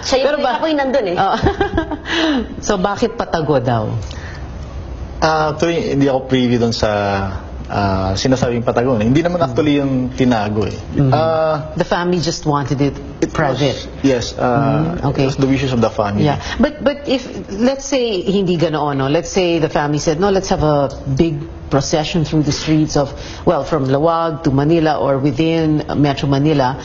Siya yung ako'y nandun eh. So, bakit patago daw? Actually, hindi ako privy doon sa sinasabing Patagon. Hindi naman actually yung tinago eh. The family just wanted it private. Yes, okay. it was the wishes of the family. Yeah, but if let's say hindi ganoon, no? Let's say the family said, no, let's have a big procession through the streets of, well, from Lawag to Manila or within Metro Manila.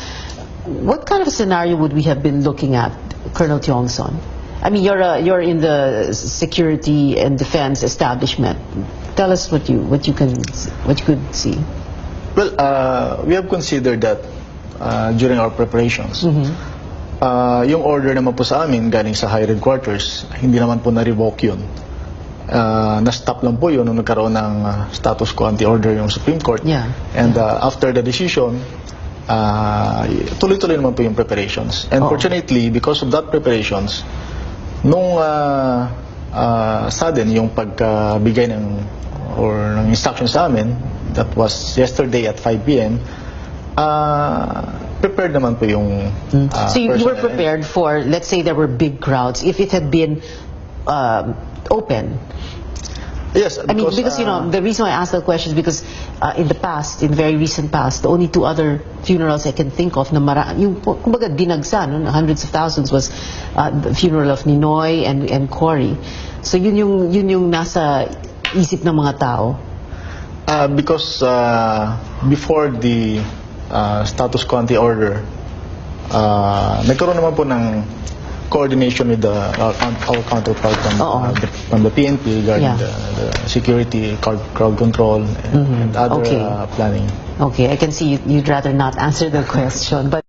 What kind of a scenario would we have been looking at, Colonel Tiongson? I mean, you're in the security and defense establishment. Tell us what you could see. Well, we have considered that during our preparations. Yung order naman po sa amin galing sa high headquarters, hindi naman po na-revoke yun. Na-stop lang po yun nung nagkaroon ng status quo anti-order yung Supreme Court. Yeah. And after the decision, tuloy-tuloy naman po yung preparations. And fortunately, because of that preparations, nung sudden yung pagkabigay ng instruction sa amin, that was yesterday at 5 p.m., prepared naman po yung so you were prepared for, let's say there were big crowds, if it had been open. Yes, I mean, because you know, the reason why I asked that question is because in the past, in the very recent past, the only two other funerals I can think of na yung kumbaga dinagsa, no, hundreds of thousands, was the funeral of Ninoy and Cory. So yun yung nasa isip ng mga tao. Because before the status quo anti-order, nagkaroon naman po ng coordination with our counterpart from the PNP regarding the security, crowd control, and other planning. Okay, I can see you'd rather not answer the question, but